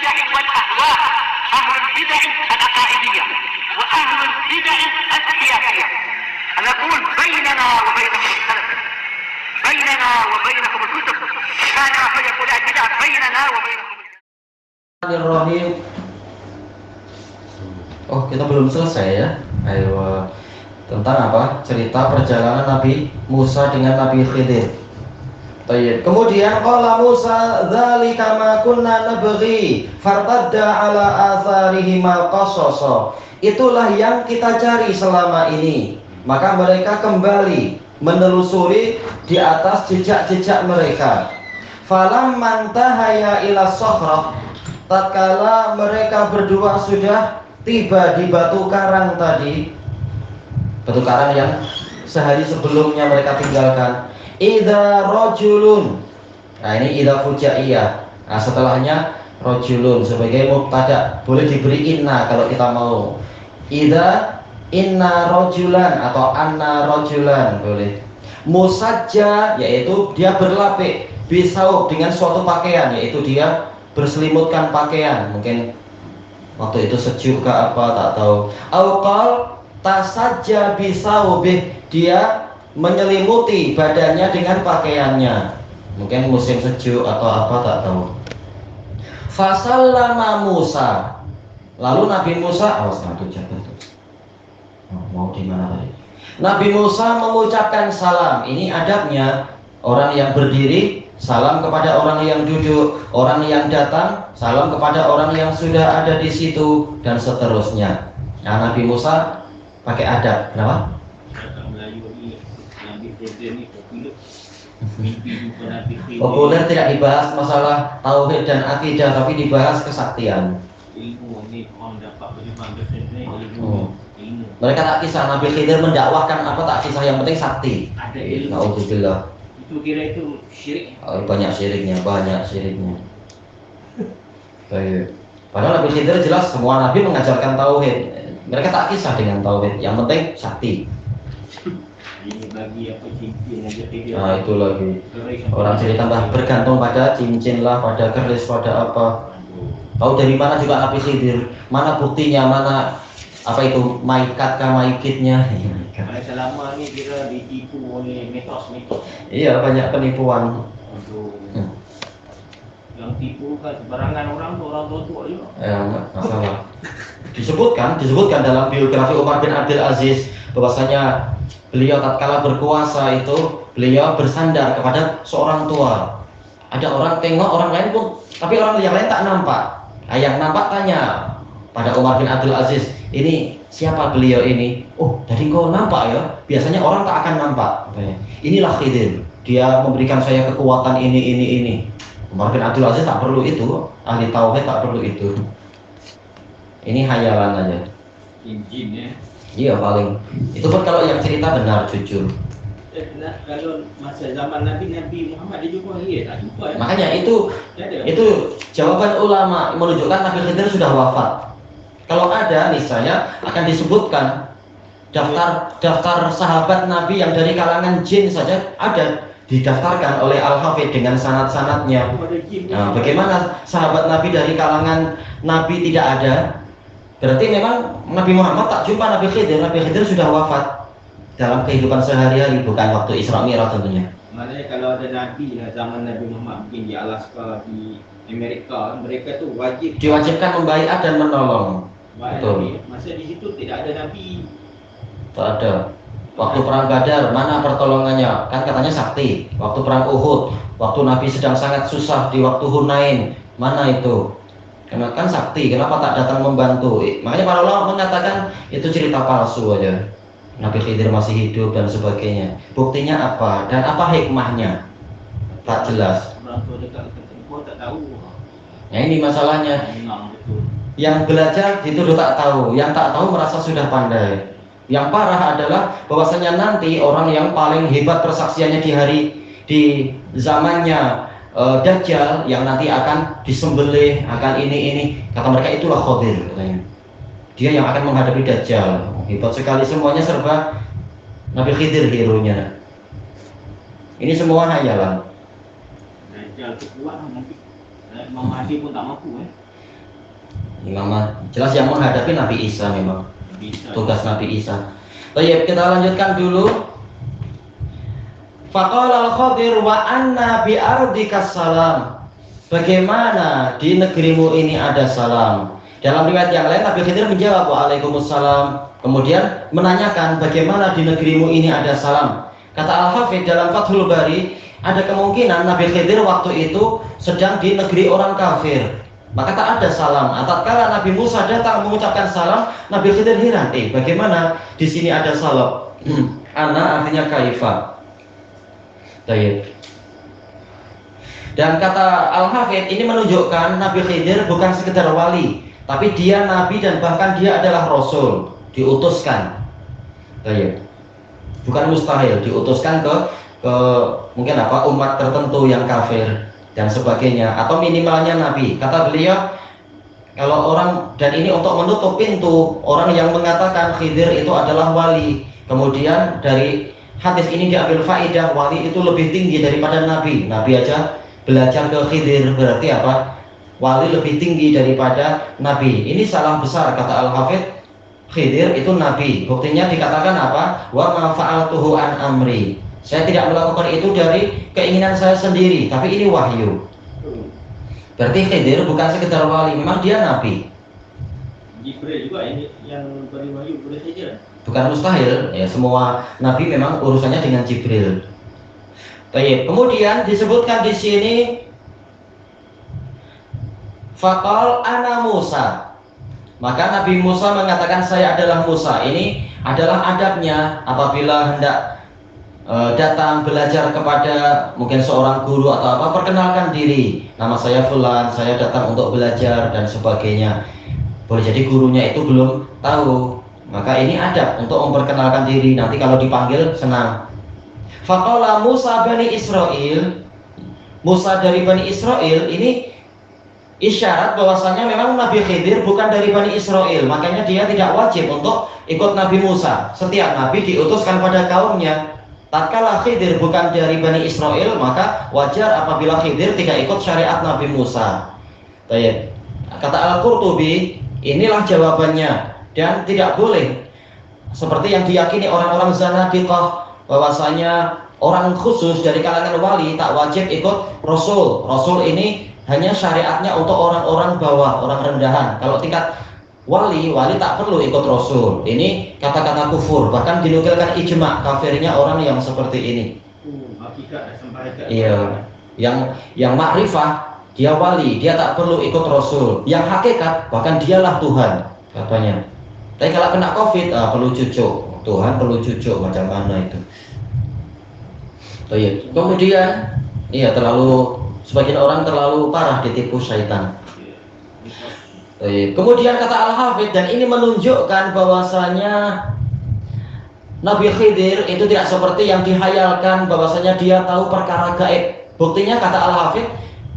البدع والأهواء، أهل البدع العقائدية وأهل البدع السياسية. نقول بيننا وبينكم السلف، بيننا وبينكم الكتب، كان فيقول البدع بيننا وبينكم. Oh, kita belum selesai ya. Ayo, tentang apa? Cerita perjalanan Nabi Musa dengan Nabi Khidir. Baik. Kemudian qala Musa dzalika ma kunna nabghi fartadda ala atharihima qasasa. Itulah yang kita cari selama ini. Maka mereka kembali menelusuri di atas jejak-jejak mereka. Falamman tahaya ila sakhrah, tatkala mereka berdua sudah tiba di batu karang tadi, batu karang yang sehari sebelumnya mereka tinggalkan. Idza rajulun, nah ini idza fujaiyah. Nah setelahnya rajulun sebagai mubtada, boleh diberi inna kalau kita mau. Idza inna rajulan atau anna rajulan boleh. Musajja yaitu dia berlapik, bisaub dengan suatu pakaian, yaitu dia berselimutkan pakaian. Mungkin waktu itu sejuk ke apa tak tahu. Auqal tasajja bisaubih, dia menyelimuti badannya dengan pakaiannya. Mungkin musim sejuk atau apa tak tahu. Fasallama Musa, lalu Nabi Musa, mau di mana tadi? Nabi Musa mengucapkan salam. Ini adabnya, orang yang berdiri salam kepada orang yang duduk, orang yang datang salam kepada orang yang sudah ada di situ, dan seterusnya. Nah, Nabi Musa pakai adab. Kenapa? Populer tidak dibahas masalah tauhid dan akidah, tapi dibahas kesaktian. Mereka tak kisah Nabi Khidir mendakwahkan apa, tak kisah, yang penting sakti. Naudzubillah. Itu kira itu syirik. Oh, banyak syiriknya. Baik. Padahal Nabi Khidir jelas semua nabi mengajarkan tauhid. Mereka tak kisah dengan tauhid, yang penting sakti. Ini bagi apa cincin aja dia. Nah itu lagi. Orang jadi tambah bergantung pada cincin lah, pada keris, pada apa. Tahu dari mana juga Nabi Khidir? Mana buktinya? Mana apa itu maikat kah maikitnya? Karena selama ni kira ditipu oleh mitos. Iya, banyak penipuan. Yang tipu kan sebarangan orang tua juga. Enggak masalah. Disebutkan dalam biografi Umar bin Abdul Aziz bahwasanya beliau tatkala berkuasa itu beliau bersandar kepada seorang tua. Ada orang tengok, orang lain pun, tapi orang yang lain tak nampak. Yang nampak tanya pada Umar bin Abdul Aziz, ini siapa beliau ini? Oh, dari kau nampak ya? Biasanya orang tak akan nampak. Inilah Khidir. Dia memberikan saya kekuatan ini. Umar bin Abdul Aziz tak perlu itu, ahli tauhid tak perlu itu. Ini hayalan aja. Cincin ya. Iya paling. Itu pun kalau yang cerita benar, jujur. Kalau masa zaman Nabi Muhammad dia jumpa tak jumpa ya. Makanya itu jawaban ulama menunjukkan Nabi Khidir sudah wafat. Kalau ada niscaya akan disebutkan daftar sahabat Nabi yang dari kalangan jin saja ada, didaftarkan oleh Al-Hafidh dengan sanad-sanadnya. Nah, bagaimana sahabat Nabi dari kalangan Nabi tidak ada? Berarti memang Nabi Muhammad tak jumpa Nabi Khidir. Nabi Khidir sudah wafat dalam kehidupan sehari-hari, bukan waktu Isra Mi'raj tentunya. Maknanya kalau ada Nabi zaman Nabi Muhammad mungkin di Alaska, di Amerika, mereka tu diwajibkan membaiat dan menolong. Betul. Masa di situ tidak ada Nabi. Tak ada. Waktu perang Badar mana pertolongannya? Kan katanya sakti. Waktu perang Uhud, waktu Nabi sedang sangat susah di waktu Hunain, mana itu? Karena kan sakti, kenapa tak datang membantu? Makanya para ulama mengatakan itu cerita palsu aja. Nabi Khidir masih hidup dan sebagainya. Buktinya apa? Dan apa hikmahnya? Tak jelas. Orang tua dekat kau tak tahu. Nah ini masalahnya. Yang belajar dituduh tak tahu, yang tak tahu merasa sudah pandai. Yang parah adalah bahwasanya nanti orang yang paling hebat persaksiannya di zamannya Dajjal yang nanti akan disembelih, akan ini kata mereka itulah Khidir katanya. Dia yang akan menghadapi Dajjal. Hebat sekali, semuanya serba Nabi Khidir hero-nya. Ini semua hayalan. Dajjal tu kuat nanti. Imam Mahdi pun tak mampu jelas yang menghadapi Nabi Isa memang. Bisa. Tugas Nabi Isa. Baik, kita lanjutkan dulu. Faqala al-Khadir wa anna bi ardika salam. Bagaimana di negerimu ini ada salam? Dalam riwayat yang lain Nabi Khidir menjawab waalaikumsalam. Kemudian menanyakan bagaimana di negerimu ini ada salam. Kata Al-Hafidz dalam Fathul Bari, ada kemungkinan Nabi Khidir waktu itu sedang di negeri orang kafir. Maka tak ada salam. Tatkala Nabi Musa datang mengucapkan salam, Nabi Khidir heran, bagaimana di sini ada salam? Ana artinya kaifa. Baik. Dan kata Al-Hafidz ini menunjukkan Nabi Khidir bukan sekedar wali, tapi dia nabi dan bahkan dia adalah rasul, diutuskan. Baik. Bukan mustahil diutuskan ke mungkin umat tertentu yang kafir dan sebagainya, atau minimalnya nabi. Kata beliau, kalau orang, dan ini untuk menutup pintu orang yang mengatakan Khidir itu adalah wali. Kemudian dari hadis ini diambil faedah wali itu lebih tinggi daripada nabi. Nabi aja belajar ke Khidir, berarti apa? Wali lebih tinggi daripada nabi. Ini salah besar kata Al-Hafidz. Khidir itu nabi. Buktinya dikatakan apa? Wa ma fa'altuhu an amri. Saya tidak melakukan itu dari keinginan saya sendiri, tapi ini wahyu. Berarti Khidir bukan sekedar wali, memang dia nabi. Jibril juga ini yang beri wahyu kepada Khidir. Bukan mustahil, ya semua nabi memang urusannya dengan Jibril. Baik, kemudian disebutkan di sini faqal ana Musa. Maka Nabi Musa mengatakan saya adalah Musa. Ini adalah adabnya apabila hendak datang belajar kepada mungkin seorang guru atau apa, perkenalkan diri. Nama saya fulan, saya datang untuk belajar dan sebagainya. Boleh jadi gurunya itu belum tahu. Maka ini adab untuk memperkenalkan diri. Nanti kalau dipanggil senang. Faqala Musa bani Israel. Musa dari Bani Israel ini isyarat bahwasanya memang Nabi Khidir bukan dari Bani Israel. Makanya dia tidak wajib untuk ikut Nabi Musa. Setiap Nabi diutuskan pada kaumnya. Tatkala Khidir bukan dari Bani Israel, maka wajar apabila Khidir tidak ikut syariat Nabi Musa. Baik. Kata Al-Qurtubi, inilah jawabannya. Dan tidak boleh seperti yang diyakini orang-orang Zanadiqah, bahwasanya orang khusus dari kalangan wali tak wajib ikut Rasul. Rasul ini hanya syariatnya untuk orang-orang bawah, orang rendahan. Kalau tingkat wali tak perlu ikut Rasul. Ini kata-kata kufur. Bahkan dinukilkan ijma kafirnya orang yang seperti ini. Iya. Yang makrifah dia wali, dia tak perlu ikut Rasul. Yang hakikat bahkan dialah Tuhan katanya. Tapi kalau kena Covid perlu cucuk. Tuhan perlu cucuk, macam mana itu? Baik. Kemudian sebagian orang terlalu parah ditipu syaitan. Kemudian kata Al-Hafidz, dan ini menunjukkan bahwasanya Nabi Khidir itu tidak seperti yang dihayalkan bahwasanya dia tahu perkara gaib. Buktinya kata Al-Hafidz,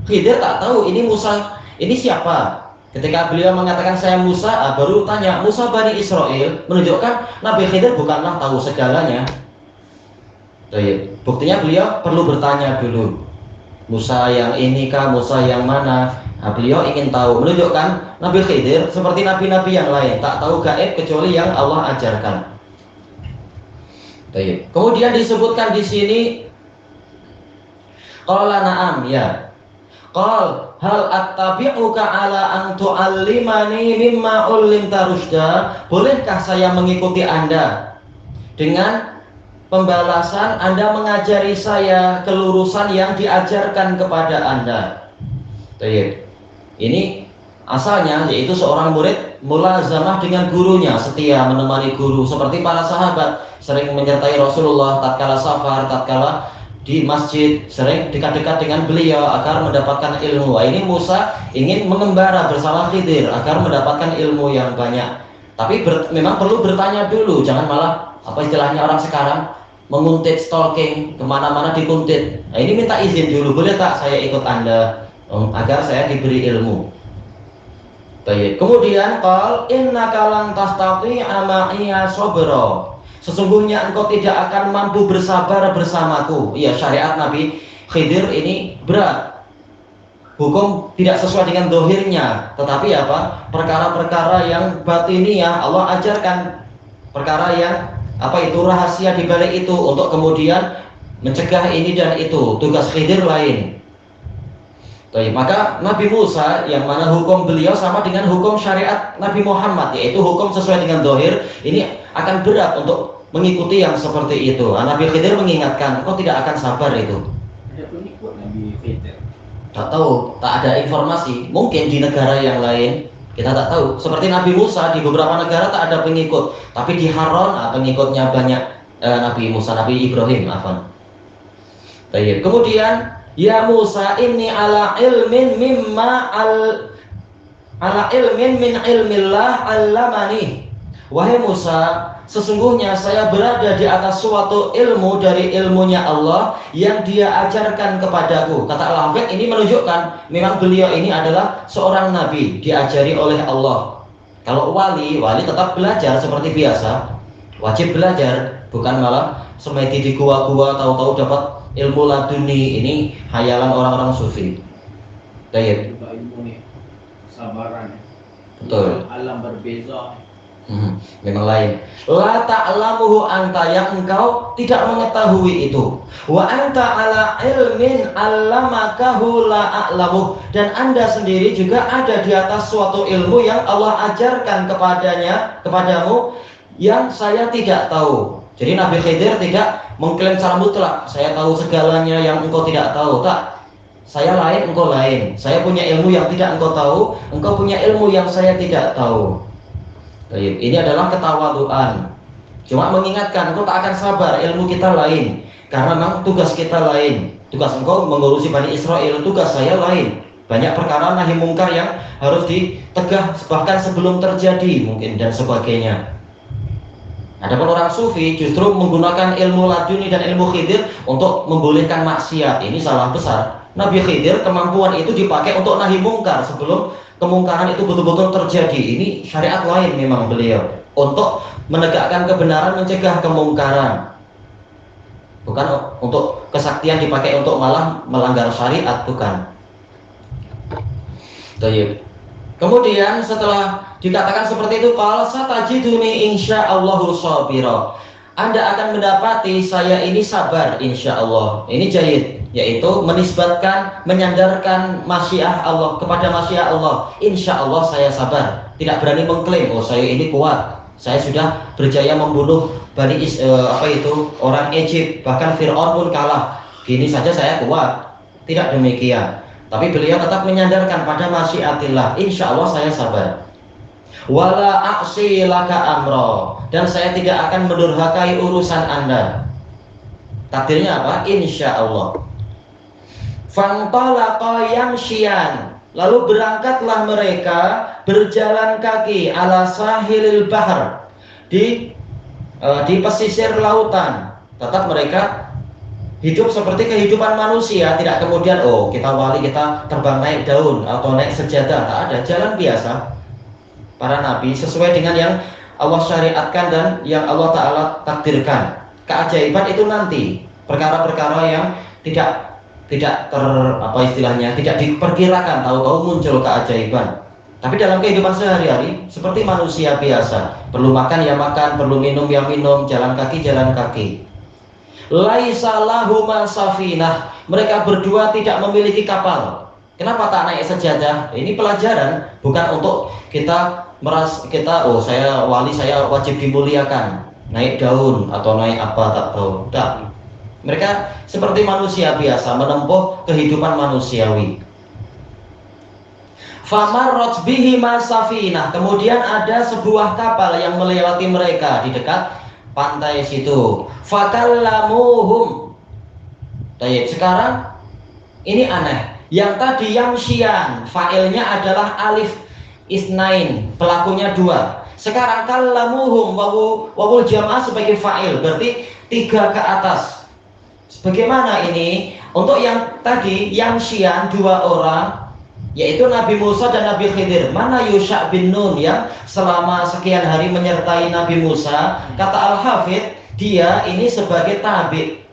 Khidir tak tahu ini Musa, ini siapa. Ketika beliau mengatakan saya Musa, baru tanya Musa Bani Israel, menunjukkan Nabi Khidir bukanlah tahu segalanya. Buktinya beliau perlu bertanya dulu. Musa yang ini kah, Musa yang mana? Beliau ingin tahu, menunjukkan Nabi Khidir seperti nabi-nabi yang lain, tak tahu gaib kecuali yang Allah ajarkan. Kemudian disebutkan di sini, qala na'am, ya. Qal hal attabi'uka ala an tu'allimani mimma ullimta rusyda. Bolehkah saya mengikuti Anda dengan pembalasan Anda mengajari saya kelurusan yang diajarkan kepada Anda. Ini asalnya yaitu seorang murid mulazamah dengan gurunya, setia menemani guru seperti para sahabat sering menyertai Rasulullah tatkala safar, tatkala di masjid, sering dekat-dekat dengan beliau agar mendapatkan ilmu. Ini Musa ingin mengembara bersama Khidir agar mendapatkan ilmu yang banyak. Tapi memang perlu bertanya dulu, jangan malah apa istilahnya orang sekarang menguntit, stalking, kemana-mana dikuntit. Nah, ini minta izin dulu, boleh tak saya ikut Anda agar saya diberi ilmu. Kemudian qal innaka lan tastati'a ma'iya sabra. Sesungguhnya engkau tidak akan mampu bersabar bersamaku. Ya, syariat Nabi Khidir ini berat. hukum tidak sesuai dengan dohirnya, tetapi apa? Perkara-perkara yang batiniah Allah ajarkan, perkara yang rahasia di balik itu untuk kemudian mencegah ini dan itu. Tugas Khidir lain. Baik, maka Nabi Musa yang mana hukum beliau sama dengan hukum syariat Nabi Muhammad, yaitu hukum sesuai dengan dohir, ini akan berat untuk mengikuti yang seperti itu. Nabi Khidir mengingatkan, kau tidak akan sabar itu. Ada pengikut Nabi Khidir? Tak tahu, tak ada informasi. Mungkin di negara yang lain kita tak tahu. Seperti Nabi Musa di beberapa negara tak ada pengikut, tapi di Haran pengikutnya banyak. Nabi Musa, Nabi Ibrahim, Baik. Kemudian, ya Musa ini ala ilmin min ilmillah allamani. Wahai Musa, sesungguhnya saya berada di atas suatu ilmu dari ilmunya Allah yang Dia ajarkan kepadaku. Kata Al-Hafidz ini menunjukkan memang beliau ini adalah seorang nabi, diajari oleh Allah. Kalau wali tetap belajar seperti biasa, wajib belajar, bukan malah semedi di gua-gua tahu-tahu dapat ilmu laduni. Ini hayalan orang-orang sufi. Baik. Juga ilmu nih, kesabaran. Betul. Alam berbeza. Memang lain. La ta'lamuhu anta, yang engkau tidak mengetahui itu. Wa anta ala ilmin allamakahu la a'lamuh, dan Anda sendiri juga ada di atas suatu ilmu yang Allah ajarkan kepadamu yang saya tidak tahu. Jadi Nabi Khidir tidak mengklaim secara mutlak, saya tahu segalanya yang engkau tidak tahu. Tak. Saya lain, engkau lain. Saya punya ilmu yang tidak engkau tahu, engkau punya ilmu yang saya tidak tahu. Ini adalah ketawaduan. Cuma mengingatkan, engkau tak akan sabar, ilmu kita lain. Karena memang tugas kita lain. Tugas engkau mengurusi Bani Israel, tugas saya lain. Banyak perkara nahi mungkar yang harus ditegah bahkan sebelum terjadi mungkin dan sebagainya. Adapun orang sufi justru menggunakan ilmu laduni dan ilmu khidir untuk membolehkan maksiat. Ini salah besar. Nabi Khidir kemampuan itu dipakai untuk nahi mungkar sebelum kemungkaran itu betul-betul terjadi. Ini syariat lain memang beliau, untuk menegakkan kebenaran, mencegah kemungkaran. Bukan untuk kesaktian dipakai untuk malah melanggar syariat, bukan. Baik. Kemudian setelah dikatakan seperti itu, qala satajiduni insyaallahu sabira. Anda akan mendapati saya ini sabar insyaallah. Ini jayid, yaitu menisbatkan, menyandarkan masyiah Allah kepada masyiah Allah. Insyaallah saya sabar. Tidak berani mengklaim, oh saya ini kuat. Saya sudah berjaya membunuh orang Egypt, bahkan Fir'aun pun kalah. Gini saja saya kuat. Tidak demikian. Tapi beliau tetap menyandarkan pada masyiatillah. Insya Allah saya sabar. Wala aksi laka amro, dan saya tidak akan mendurhakai urusan Anda. Takdirnya apa? Insya Allah. Fantalaqa yamshiyan, lalu berangkatlah mereka berjalan kaki ala sahilil bahar, di pesisir lautan. Tetap mereka hidup seperti kehidupan manusia, tidak kemudian kita wali, kita terbang naik daun atau naik sejadah. Tak ada, jalan biasa. Para nabi sesuai dengan yang Allah syariatkan dan yang Allah Ta'ala takdirkan. Keajaiban itu nanti, perkara-perkara yang tidak tidak diperkirakan, tahu-tahu muncul keajaiban. Tapi dalam kehidupan sehari-hari seperti manusia biasa, perlu makan ya makan, perlu minum ya minum, jalan kaki jalan kaki. Laisa lahuma safinah, mereka berdua tidak memiliki kapal. Kenapa tak naik sejadah? Ini pelajaran, bukan untuk kita saya wali, saya wajib dimuliakan, naik daun atau naik apa tak tahu. Tak. Mereka seperti manusia biasa menempuh kehidupan manusiawi. Famarrat bihima safinah, kemudian ada sebuah kapal yang melewati mereka di dekat pantai situ. Fakallamuhum. Baik, sekarang ini aneh. Yang tadi yang syian, fa'ilnya adalah alif isnain, pelakunya 2. Sekarang kallamuhum, wawul jamaah sebagai fa'il, berarti 3 ke atas. Bagaimana ini? Untuk yang tadi yang syian 2 orang, yaitu Nabi Musa dan Nabi Khidir. Mana Yusha bin Nun yang selama sekian hari menyertai Nabi Musa? Kata Al-Hafidz, dia ini sebagai tabi,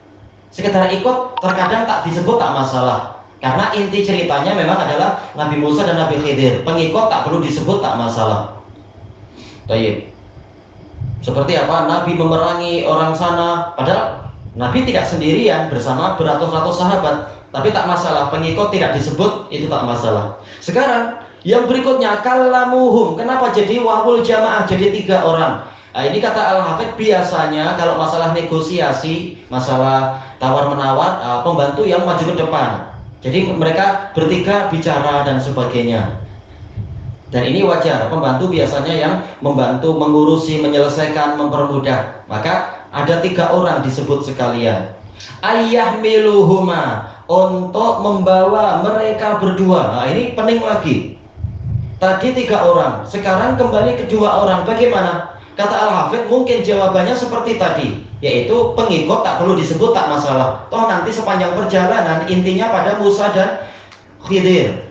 sekedar ikut, terkadang tak disebut tak masalah. Karena inti ceritanya memang adalah Nabi Musa dan Nabi Khidir. Pengikut tak perlu disebut, tak masalah. Baik. Seperti apa? Nabi memerangi orang sana, padahal Nabi tidak sendirian bersama beratus-ratus sahabat, tapi tak masalah. Pengikut tidak disebut, itu tak masalah. Sekarang yang berikutnya, kallamuhum. Kenapa jadi wawul jamaah, jadi 3 orang? Nah, ini kata Al-Hafidz, biasanya kalau masalah negosiasi, masalah tawar-menawar, pembantu yang maju ke depan. Jadi mereka bertiga bicara dan sebagainya. Dan ini wajar, pembantu biasanya yang membantu, mengurusi, menyelesaikan, mempermudah. Maka ada 3 orang disebut sekalian. Ayah miluhuma, untuk membawa mereka berdua. Nah, ini penting lagi. Tadi 3 orang, sekarang kembali ke 2 orang. Bagaimana? Kata Al-Hafidz, mungkin jawabannya seperti tadi, yaitu pengikut tak perlu disebut, tak masalah. Toh nanti sepanjang perjalanan intinya pada Musa dan Khidir.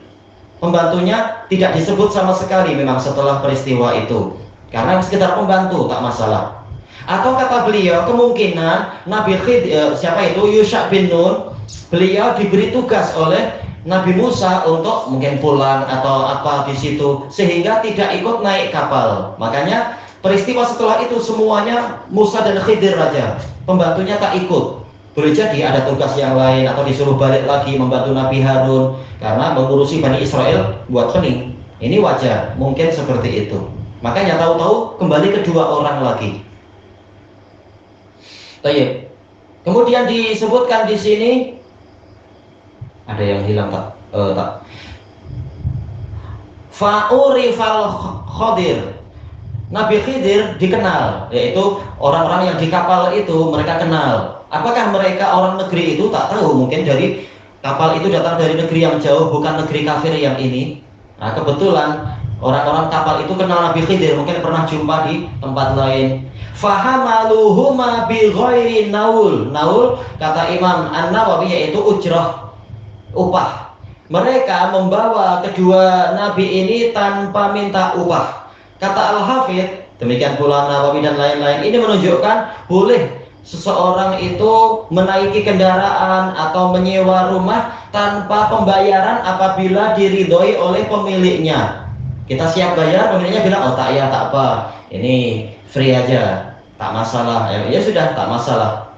Pembantunya tidak disebut sama sekali memang setelah peristiwa itu, karena sekedar pembantu, tak masalah. Atau kata beliau, kemungkinan Nabi Khidir, siapa itu? Yusha bin Nun, beliau diberi tugas oleh Nabi Musa untuk mungkin pulang atau apa di situ, sehingga tidak ikut naik kapal. Makanya peristiwa setelah itu semuanya Musa dan Khidir raja, pembantunya tak ikut. Boleh jadi ada tugas yang lain atau disuruh balik lagi membantu Nabi Harun karena mengurusi Bani Israel buat pening. Ini wajar, mungkin seperti itu. Makanya tahu-tahu kembali ke 2 orang lagi. Baik. Kemudian disebutkan di sini ada yang hilang tak? Fa'urifal Khadir. Nabi Khidir dikenal, yaitu orang-orang yang di kapal itu mereka kenal. Apakah mereka orang negeri itu? Tak tahu, mungkin dari kapal itu datang dari negeri yang jauh, bukan negeri kafir yang ini. Nah, kebetulan orang-orang kapal itu kenal Nabi Khidir, mungkin pernah jumpa di tempat lain. Fahamaluhuma bi ghairi naul. Naul kata Imam An-Nawawi yaitu ujrah, upah. Mereka membawa kedua nabi ini tanpa minta upah. Kata Al-Hafidz, demikian pula Nawawi dan lain-lain, ini menunjukkan boleh seseorang itu menaiki kendaraan atau menyewa rumah tanpa pembayaran apabila diridhoi oleh pemiliknya. Kita siap bayar, pemiliknya bilang, oh tak ya, tak apa, ini free aja, tak masalah. Ya sudah, tak masalah.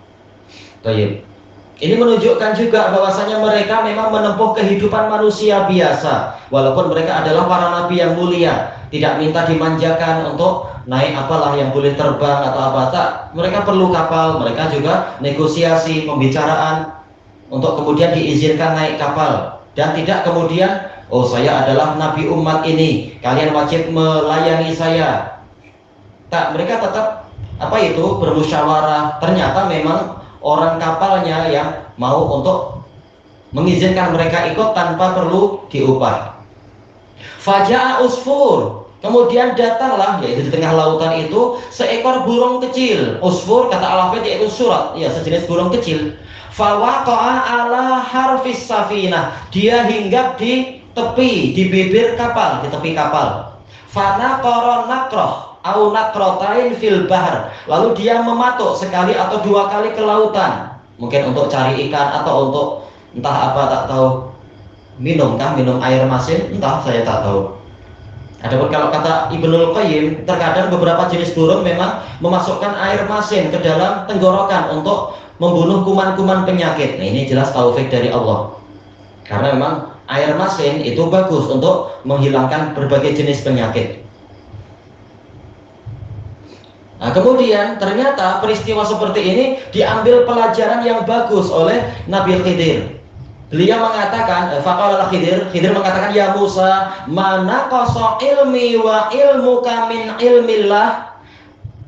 Baik. Ini menunjukkan juga bahwasanya mereka memang menempuh kehidupan manusia biasa, walaupun mereka adalah para nabi yang mulia, tidak minta dimanjakan untuk naik apalah yang boleh terbang atau apa, tak. Mereka perlu kapal, mereka juga negosiasi, pembicaraan untuk kemudian diizinkan naik kapal, dan tidak kemudian, oh saya adalah nabi umat ini, kalian wajib melayani saya. Tak, mereka tetap bermusyawarah. Ternyata memang orang kapalnya yang mau untuk mengizinkan mereka ikut tanpa perlu diupah. Faja'a usfur, kemudian datanglah, yaitu di tengah lautan itu, seekor burung kecil. Usfur kata Al-Hafidz yaitu surat, ya sejenis burung kecil. Fawaqa'a ala harfis safinah, dia hinggap di tepi, di bibir kapal, di tepi kapal. Fanaqara naqrah au naqratain fil bahr, lalu dia mematuk sekali atau 2 kali ke lautan, mungkin untuk cari ikan atau untuk entah apa, tak tahu, minum air masin, entah, saya tak tahu. Adapun kalau kata Ibnul Qayyim, terkadang beberapa jenis burung memang memasukkan air masin ke dalam tenggorokan untuk membunuh kuman-kuman penyakit. Nah, ini jelas taufik dari Allah, karena memang air masin itu bagus untuk menghilangkan berbagai jenis penyakit. Nah, kemudian ternyata peristiwa seperti ini diambil pelajaran yang bagus oleh Nabi Khidir. Beliau mengatakan, faqala Khidir mengatakan, ya Musa, mana qasa ilmi wa ilmuka min ilmillah.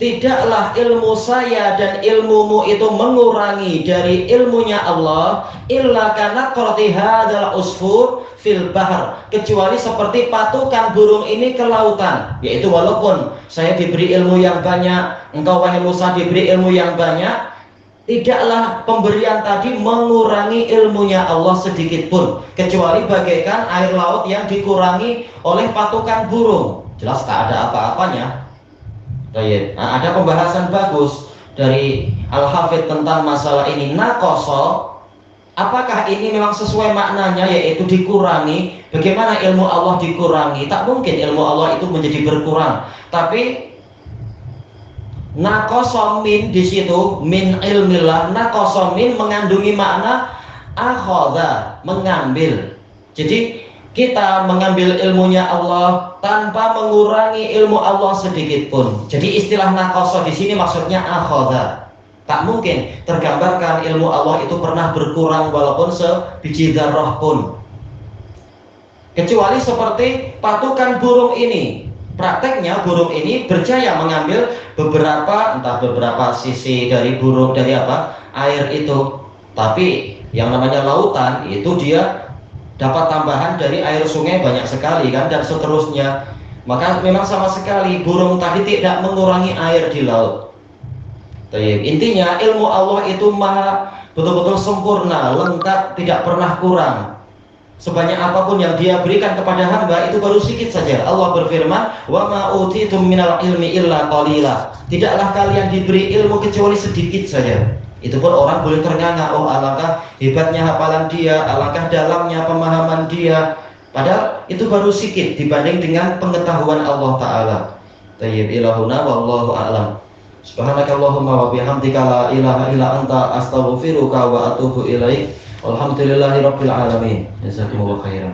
Tidaklah ilmu saya dan ilmumu itu mengurangi dari ilmunya Allah, illa kana qurati hadzal usfur fil bahr, kecuali seperti patukan burung ini ke lautan. Yaitu walaupun saya diberi ilmu yang banyak, engkau wahai Musa diberi ilmu yang banyak, tidaklah pemberian tadi mengurangi ilmunya Allah sedikit pun, kecuali bagaikan air laut yang dikurangi oleh patukan burung. Jelas tak ada apa-apanya. Nah, ada pembahasan bagus dari Al-Hafidz tentang masalah ini. Naqasa Apakah ini memang sesuai maknanya, yaitu dikurangi? Bagaimana ilmu Allah dikurangi? Tak mungkin ilmu Allah itu menjadi berkurang. Tapi nakosomin di situ min ilmillah, nakosomin mengandungi makna akhadha, mengambil. Jadi kita mengambil ilmunya Allah tanpa mengurangi ilmu Allah sedikit pun. Jadi istilah nakoso di sini maksudnya akhadha. Tak mungkin tergambarkan ilmu Allah itu pernah berkurang walaupun sebiji dzarrah pun. Kecuali seperti patukan burung ini. Prakteknya burung ini berjaya mengambil beberapa sisi dari burung dari air itu. Tapi yang namanya lautan itu dia dapat tambahan dari air sungai banyak sekali kan, dan seterusnya. Maka memang sama sekali burung tadi tidak mengurangi air di laut. Intinya ilmu Allah itu maha betul-betul sempurna, lengkap, tidak pernah kurang. Sebanyak apapun yang Dia berikan kepada hamba itu baru sedikit saja. Allah berfirman, "Wa ma utitum minal ilmi illa qalila." Tidaklah kalian diberi ilmu kecuali sedikit saja. Itu pun orang boleh ternganga, oh alangkah hebatnya hafalan dia, alangkah dalamnya pemahaman dia. Padahal itu baru sedikit dibanding dengan pengetahuan Allah Ta'ala. Tayyib ilahuna wallahu a'lam. Subhanakallahumma wa bihamdika la ilaha illa anta astaghfiruka wa atubu ilaik. Alhamdulillahirabbil alamin. Jazakumullahu khairan.